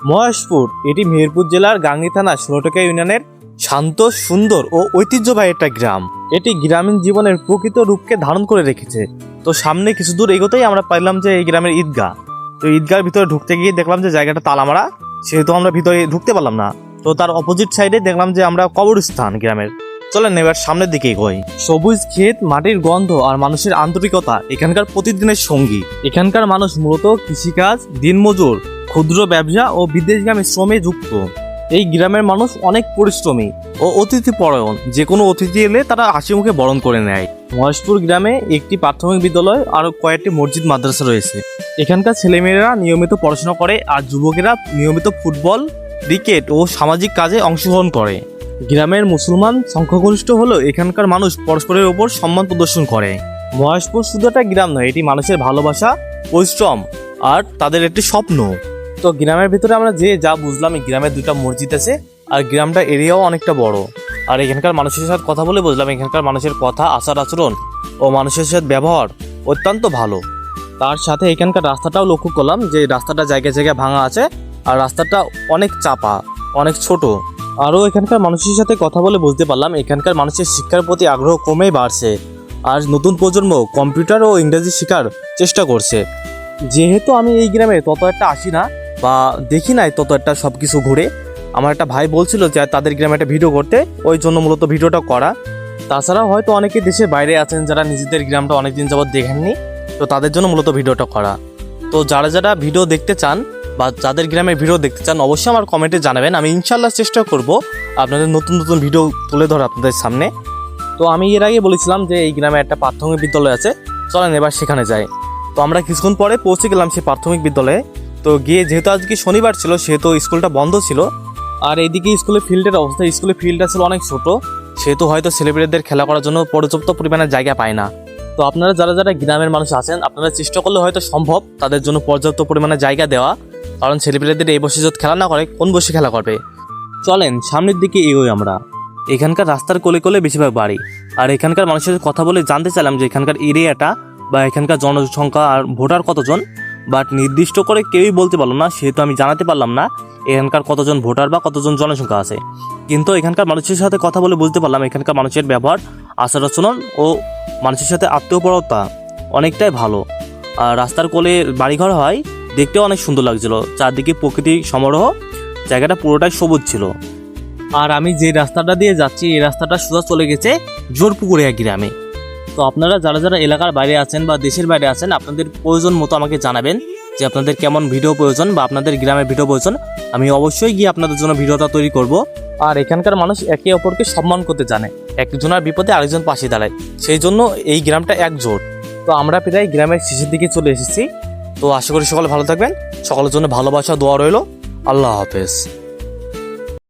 মহেশপুর এটি মেহেরপুর জেলার গাংনী থানা ষোলটকা ইউনিয়নের শান্ত, সুন্দর ও ঐতিহ্যবাহী একটা গ্রাম। এটি গ্রামীণ জীবনের প্রকৃত রূপকে ধারণ করে রেখেছে। তো সামনে কিছু দূর এগোতেই আমরা পাইলাম যে এই গ্রামের ঈদগাহ। তো ঈদগাহের ভিতরে ঢুকতে গিয়ে দেখলাম যে জায়গাটা তালামারা, সেহেতু আমরা ভিতরে ঢুকতে পারলাম না। তো তার অপোজিট সাইডে দেখলাম যে আমরা কবরস্থান গ্রামের। চলেন এবার সামনের দিকে এগোই। সবুজ ক্ষেত, মাটির গন্ধ আর মানুষের আন্তরিকতা এখানকার প্রতিদিনের সঙ্গী। এখানকার মানুষ মূলত কৃষিকাজ, দিনমজুর, ক্ষুদ্র ব্যবসা ও বিদেশগামী শ্রমে যুক্ত। এই গ্রামের মানুষ অনেক পরিশ্রমী ও অতিথি পরায়ণ। যে কোনো অতিথি এলে তারা হাসি মুখে বরণ করে নেয়। মহেশপুর গ্রামে একটি প্রাথমিক বিদ্যালয় আর কয়েকটি মসজিদ মাদ্রাসা রয়েছে। এখানকার ছেলেমেয়েরা নিয়মিত পড়াশোনা করে আর যুবকেরা নিয়মিত ফুটবল, ক্রিকেট ও সামাজিক কাজে অংশগ্রহণ করে। গ্রামের মুসলমান সংখ্যাগরিষ্ঠ হলেও এখানকার মানুষ পরস্পরের ওপর সম্মান প্রদর্শন করে। মহেশপুর শুধু একটা গ্রাম নয়, এটি মানুষের ভালোবাসা, পরিশ্রম আর তাদের একটি স্বপ্ন। তো গ্রামের ভিতরে আমরা যা বুঝলাম, এই গ্রামের দুটা মসজিদ আছে আর গ্রামটা এরিয়াও অনেকটা বড়। আর এখানকার মানুষের সাথে কথা বলে বুঝলাম এখানকার মানুষের কথা, আচার আচরণ ও মানুষের সাথে ব্যবহার অত্যন্ত ভালো। তার সাথে এখানকার রাস্তাটাও লক্ষ্য করলাম যে রাস্তাটা জায়গায় জায়গায় ভাঙা আছে আর রাস্তাটা অনেক চাপা, অনেক ছোট। আরও এখানকার মানুষের সাথে কথা বলে বুঝতে পারলাম এখানকার মানুষের শিক্ষার প্রতি আগ্রহ কমেই বাড়ছে আর নতুন প্রজন্ম কম্পিউটার ও ইংরেজি শেখার চেষ্টা করছে। যেহেতু আমি এই গ্রামে তত একটা আসি না বা দেখি নাই তত একটা সব কিছু ঘুরে, আমার একটা ভাই বলছিল যে তাদের গ্রামে একটা ভিডিও করতে, ওই জন্য মূলত ভিডিওটা করা। তাছাড়াও হয়তো অনেকে দেশের বাইরে আছেন যারা নিজেদের গ্রামটা অনেকদিন যাবৎ দেখেননি, তো তাদের জন্য মূলত ভিডিওটা করা। তো যারা যারা ভিডিও দেখতে চান বা যাদের গ্রামের ভিডিও দেখতে চান অবশ্যই আমার কমেন্টে জানাবেন। আমি ইনশাল্লাহ চেষ্টা করব আপনাদের নতুন নতুন ভিডিও তুলে ধরা আপনাদের সামনে। তো আমি এর আগে বলেছিলাম যে এই গ্রামে একটা প্রাথমিক বিদ্যালয় আছে, চলেন এবার সেখানে যাই। তো আমরা কিছুক্ষণ পরে পৌঁছে গেলাম সেই প্রাথমিক বিদ্যালয়ে। তো গিয়ে যেহেতু আজকে শনিবার ছিল সেহেতু স্কুলটা বন্ধ ছিল। আর এইদিকে স্কুলের ফিল্ডের অবস্থা, স্কুলের ফিল্ডটা ছিল অনেক ছোট, সেহেতু হয়তো ছেলেমেয়েদের খেলা করার জন্য পর্যাপ্ত পরিমাণে জায়গা পায় না। তো আপনারা যারা যারা গ্রামের মানুষ আছেন, আপনারা চেষ্টা করলে হয়তো সম্ভব তাদের জন্য পর্যাপ্ত পরিমাণে জায়গা দেওয়া, কারণ ছেলেমেয়েদের এই বসে যদি খেলা না করে কোন বসে খেলা করবে। চলেন সামনের দিকে এগোই আমরা। এখানকার রাস্তার কোলে কোলে বেশিরভাগ বাড়ি। আর এখানকার মানুষের কথা বলে জানতে চাইলাম যে এখানকার এরিয়াটা বা এখানকার জনসংখ্যা আর ভোটার কতজন, বাট নির্দিষ্ট করে কেউই বলতে পারলো না, সেহেতু আমি জানাতে পারলাম না এখানকার কতজন ভোটার বা কতজন জনসংখ্যা আছে। কিন্তু এখানকার মানুষের সাথে কথা বলে বুঝতে পারলাম এখানকার মানুষের ব্যবহার, আচার আচরণ ও মানুষের সাথে আত্মীয়পরতা অনেকটাই ভালো। আর রাস্তার কোলে বাড়িঘর হয়, দেখতেও অনেক সুন্দর লাগছিল। চারদিকে প্রকৃতি সমারোহ, জায়গাটা পুরোটাই সবুজ ছিল। আর আমি যে রাস্তাটা দিয়ে যাচ্ছি এই রাস্তাটা সোজা চলে গেছে জোরপুকুরিয়া গ্রামে। তো আপনারা যারা যারা এলাকার বাইরে আছেন বা দেশের বাইরে আছেন, আপনাদের প্রয়োজন মতো আমাকে জানাবেন যে আপনাদের কেমন ভিডিও প্রয়োজন বা আপনাদের গ্রামের ভিডিও প্রয়োজন। আমি অবশ্যই গিয়ে আপনাদের জন্য ভিডিওটা তৈরি করব। আর এখানকার মানুষ একে অপরকে সম্মান করতে জানে, একজনের বিপদে আরেকজন পাশে দাঁড়ায়, সেই জন্য এই গ্রামটা একজোট। তো আমরা প্রায় গ্রামের শেষের দিকে চলে এসেছি। তো আশা করি সকলে ভালো থাকবেন, সকলের জন্য ভালোবাসা দোয়া রইল। আল্লাহ হাফেজ।